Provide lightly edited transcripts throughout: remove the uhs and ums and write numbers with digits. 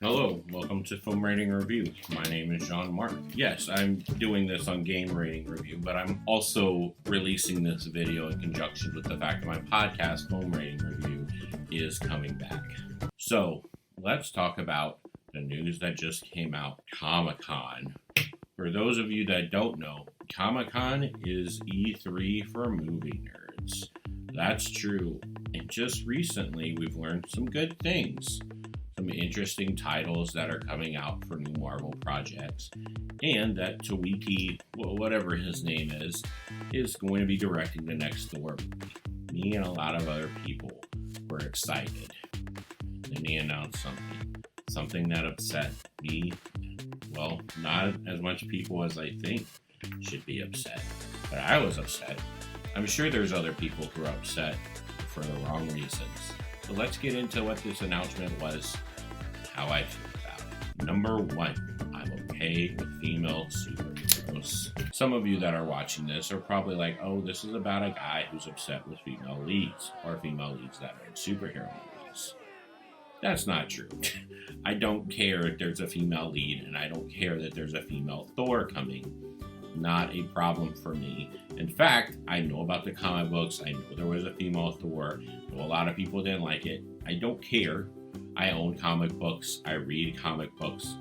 Hello, welcome to Film Rating Review. My name is Jean Marc. Yes, I'm doing this on Game Rating Review, but I'm also releasing this video in conjunction with the fact that my podcast, Film Rating Review, is coming back. So, let's talk about the news that just came out, Comic-Con. For those of you that don't know, Comic-Con is E3 for movie nerds. That's true. And just recently, we've learned some good things. Some interesting titles that are coming out for new Marvel projects, and that Taiki, whatever his name is going to be directing the next Thor movie. Me and a lot of other people were excited. Then he announced something that upset me. Well, not as much people as I think should be upset, but I was upset. I'm sure there's other people who are upset for the wrong reasons. So let's get into what this announcement was, how I feel about it. Number one, I'm okay with female superheroes. Some of you that are watching this are probably like, oh, this is about a guy who's upset with female leads, or female leads that are in superhero movies. That's not true. I don't care if there's a female lead, and I don't care that there's a female Thor coming. Not a problem for me. In fact, I know about the comic books. I know there was a female Thor. A lot of people didn't like it. I don't care. I own comic books. I read comic books.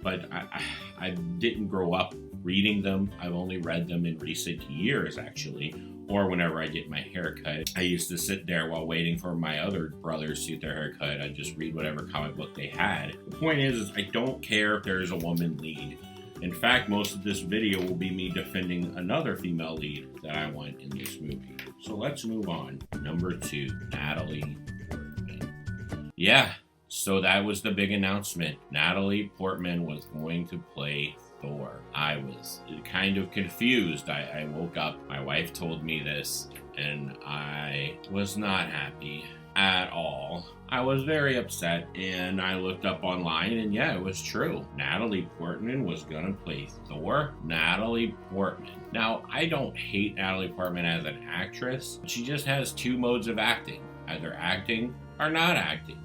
But I didn't grow up reading them. I've only read them in recent years, actually. Or whenever I get my hair cut. I used to sit there while waiting for my other brothers to get their hair cut. I'd just read whatever comic book they had. The point is I don't care if there's a woman lead. In fact, most of this video will be me defending another female lead that I want in this movie. So let's move on. Number two, Natalie Portman. Yeah, so that was the big announcement. Natalie Portman was going to play Thor. I was kind of confused. I woke up, my wife told me this, and I was not happy at all. I was very upset, and I looked up online, and yeah, it was true. Natalie Portman was gonna play Thor. Natalie Portman. Now, I don't hate Natalie Portman as an actress. She just has two modes of acting. Either acting or not acting.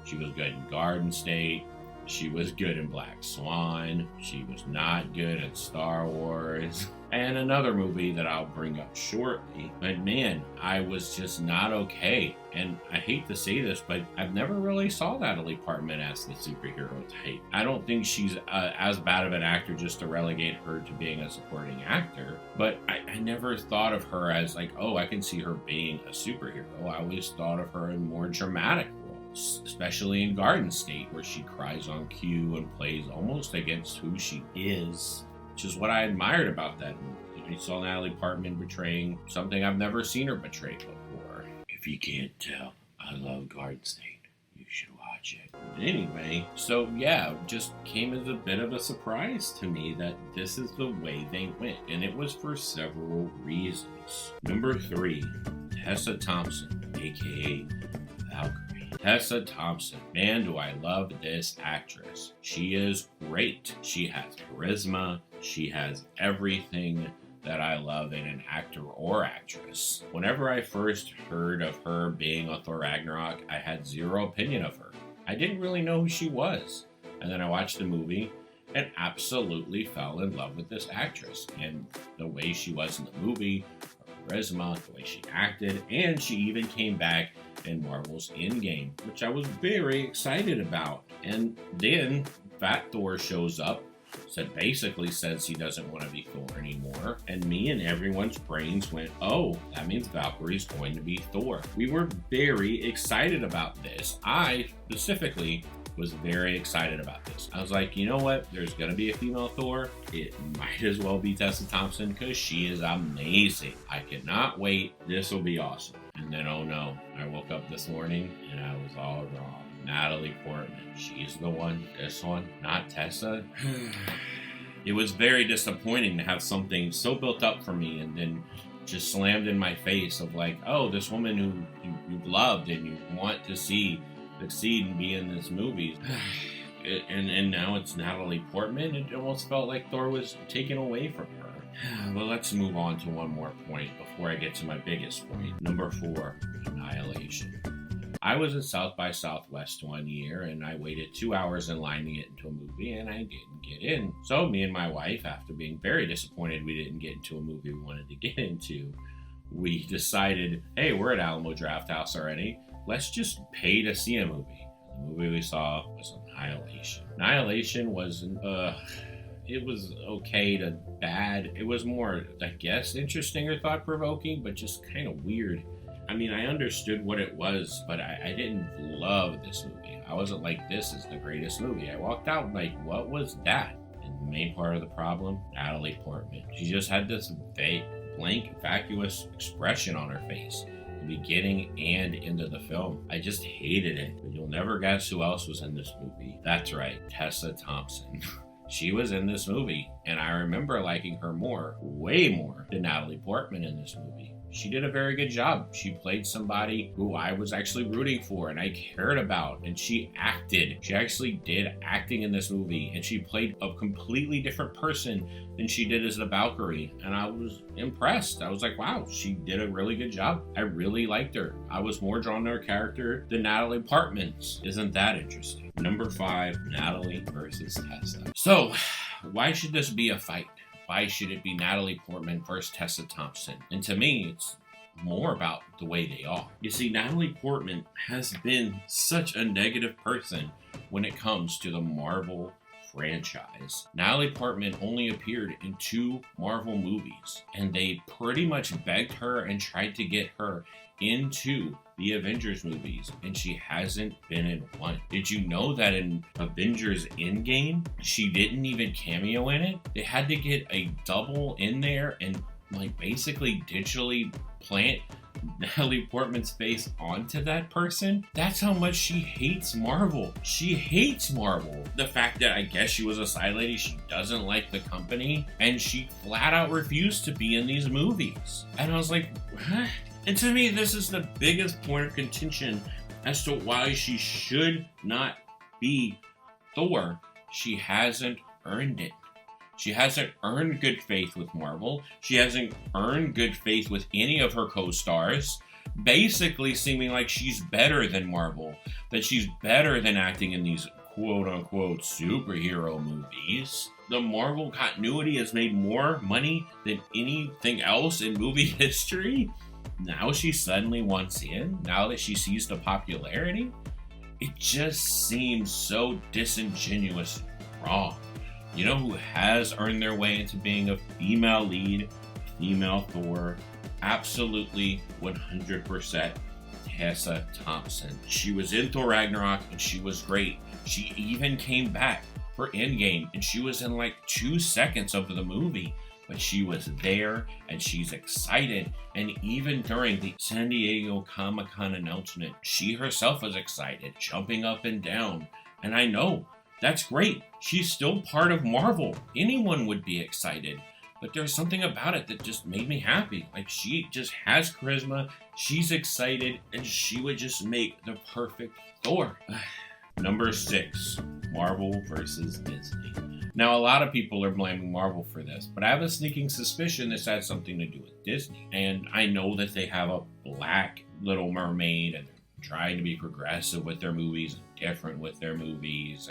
She was good in Garden State. She was good in Black Swan. She was not good at Star Wars. And another movie that I'll bring up shortly. But man, I was just not okay. And I hate to say this, but I've never really saw Natalie Portman as the superhero type. I don't think she's as bad of an actor just to relegate her to being a supporting actor. But I never thought of her as like, oh, I can see her being a superhero. I always thought of her in more dramatic roles, especially in Garden State, where she cries on cue and plays almost against who she is. Which is what I admired about that movie. I saw Natalie Portman portraying something I've never seen her portray before. If you can't tell, I love Garden State. You should watch it. Anyway, so yeah, just came as a bit of a surprise to me that this is the way they went. And it was for several reasons. Number three, Tessa Thompson, aka Valkyrie. Tessa Thompson. Man, do I love this actress. She is great. She has charisma. She has everything that I love in an actor or actress. Whenever I first heard of her being on Thor Ragnarok, I had zero opinion of her. I didn't really know who she was. And then I watched the movie and absolutely fell in love with this actress. And the way she was in the movie, her charisma, the way she acted, and she even came back in Marvel's Endgame, which I was very excited about. And then Fat Thor shows up, basically says he doesn't want to be Thor anymore, and me and everyone's brains went, oh, that means Valkyrie's going to be Thor. We were very excited about this. I specifically was very excited about this. I was like, you know what? There's going to be a female Thor. It might as well be Tessa Thompson because she is amazing. I cannot wait. This will be awesome. And then, oh no, I woke up this morning and I was all wrong. Natalie Portman, she's the one. This one, not Tessa. It was very disappointing to have something so built up for me and then just slammed in my face of like, oh, this woman who you loved and you want to see succeed and be in this movie. And now it's Natalie Portman. It almost felt like Thor was taken away from her. But let's move on to one more point before I get to my biggest point. Number 4, Annihilation. I was at South by Southwest one year, and I waited 2 hours in line to get into a movie, and I didn't get in. So me and my wife, after being very disappointed we didn't get into a movie we wanted to get into, we decided, hey, we're at Alamo Drafthouse already. Let's just pay to see a movie. The movie we saw was Annihilation. Annihilation wasn't, it was okay to bad. It was more, I guess, interesting or thought-provoking, but just kind of weird. I mean, I understood what it was, but I didn't love this movie. I wasn't like, this is the greatest movie. I walked out like, what was that? And the main part of the problem, Natalie Portman. She just had this blank, vacuous expression on her face, the beginning and into the film. I just hated it. But you'll never guess who else was in this movie. That's right, Tessa Thompson. She was in this movie, and I remember liking her more, way more, than Natalie Portman in this movie. She did a very good job. She played somebody who I was actually rooting for and I cared about, and she acted. She actually did acting in this movie, and she played a completely different person than she did as the Valkyrie, and I was impressed. I was like, wow, she did a really good job. I really liked her. I was more drawn to her character than Natalie Portman's. Isn't that interesting? Number 5, Natalie versus Tessa. So, why should this be a fight? Why should it be Natalie Portman versus Tessa Thompson? And to me, it's more about the way they are. You see, Natalie Portman has been such a negative person when it comes to the Marvel franchise. Natalie Portman only appeared in 2 Marvel movies, and they pretty much begged her and tried to get her into the Avengers movies, and she hasn't been in one. Did you know that in Avengers Endgame, she didn't even cameo in it? They had to get a double in there and like basically digitally plant Natalie Portman's face onto that person. That's how much she hates Marvel. She hates Marvel. The fact that I guess she was a side lady, she doesn't like the company, and she flat out refused to be in these movies. And I was like, what? And to me, this is the biggest point of contention as to why she should not be Thor. She hasn't earned it. She hasn't earned good faith with Marvel. She hasn't earned good faith with any of her co-stars. Basically seeming like she's better than Marvel. That she's better than acting in these quote-unquote superhero movies. The Marvel continuity has made more money than anything else in movie history. Now she suddenly wants in, now that she sees the popularity. It just seems so disingenuous and wrong. You know who has earned their way into being a female lead, female Thor? Absolutely 100% Tessa Thompson. She was in Thor Ragnarok and she was great. She even came back for Endgame and she was in like 2 seconds of the movie. But she was there, and she's excited, and even during the San Diego Comic-Con announcement, she herself was excited, jumping up and down. And I know, that's great. She's still part of Marvel. Anyone would be excited. But there's something about it that just made me happy. Like, she just has charisma, she's excited, and she would just make the perfect Thor. Number 6, Marvel versus Disney. Now, a lot of people are blaming Marvel for this, but I have a sneaking suspicion this has something to do with Disney. And I know that they have a black Little Mermaid, and they're trying to be progressive with their movies, and different with their movies,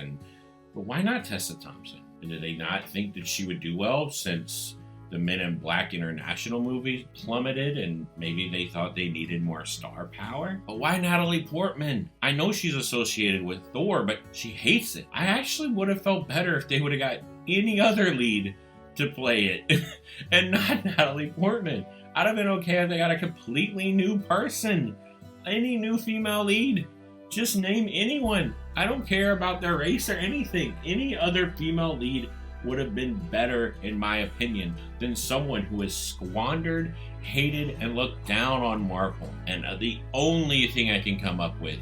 but why not Tessa Thompson? And do they not think that she would do well since the Men in Black International movies plummeted and maybe they thought they needed more star power? But why Natalie Portman? I know she's associated with Thor, but she hates it. I actually would have felt better if they would have got any other lead to play it and not Natalie Portman. I'd have been okay if they got a completely new person. Any new female lead. Just name anyone. I don't care about their race or anything. Any other female lead would have been better, in my opinion, than someone who has squandered, hated, and looked down on Marvel. And the only thing I can come up with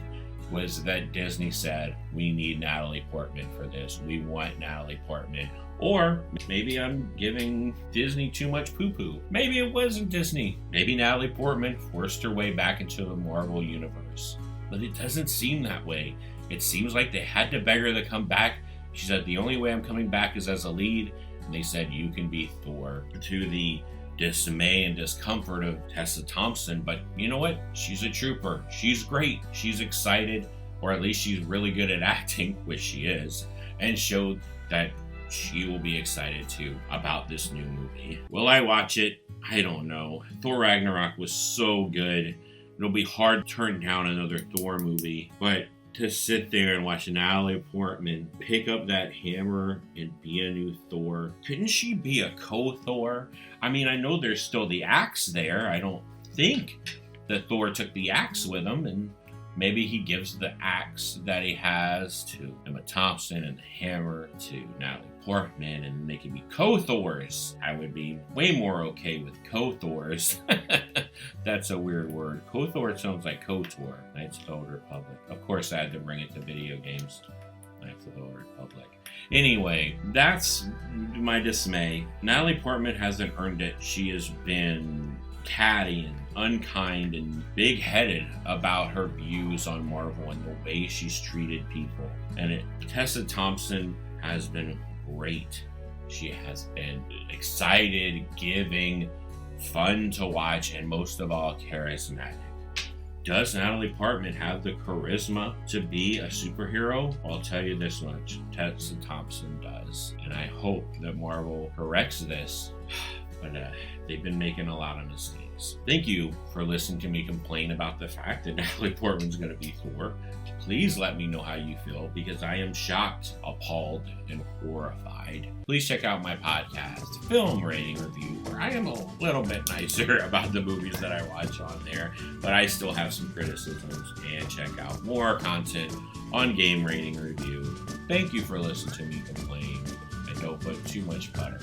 was that Disney said, we need Natalie Portman for this. We want Natalie Portman. Or maybe I'm giving Disney too much poo-poo. Maybe it wasn't Disney. Maybe Natalie Portman forced her way back into the Marvel universe. But it doesn't seem that way. It seems like they had to beg her to come back. She said, the only way I'm coming back is as a lead. And they said, you can be Thor. To the dismay and discomfort of Tessa Thompson, but you know what? She's a trooper. She's great. She's excited, or at least she's really good at acting, which she is, and showed that she will be excited too about this new movie. Will I watch it? I don't know. Thor Ragnarok was so good. It'll be hard to turn down another Thor movie, but to sit there and watch Natalie Portman pick up that hammer and be a new Thor. Couldn't she be a co-Thor? I mean, I know there's still the axe there. I don't think that Thor took the axe with him, and maybe he gives the axe that he has to Emma Thompson and the hammer to Natalie Portman, and they can be co-Thors. I would be way more okay with co-Thors. That's a weird word. Co-Thor sounds like KOTOR, Knights of the Old Republic. Of course, I had to bring it to video games. Knights of the Old Republic. Anyway, that's my dismay. Natalie Portman hasn't earned it. She has been catty and unkind and big-headed about her views on Marvel and the way she's treated people. And Tessa Thompson has been great. She has been excited, giving, fun to watch, and most of all, charismatic. Does Natalie Portman have the charisma to be a superhero? I'll tell you this much, Tessa Thompson does. And I hope that Marvel corrects this. But they've been making a lot of mistakes. Thank you for listening to me complain about the fact that Natalie Portman's going to be Thor. Please let me know how you feel, because I am shocked, appalled, and horrified. Please check out my podcast, Film Rating Review, where I am a little bit nicer about the movies that I watch on there, but I still have some criticisms. And check out more content on Game Rating Review. Thank you for listening to me complain, and don't put too much butter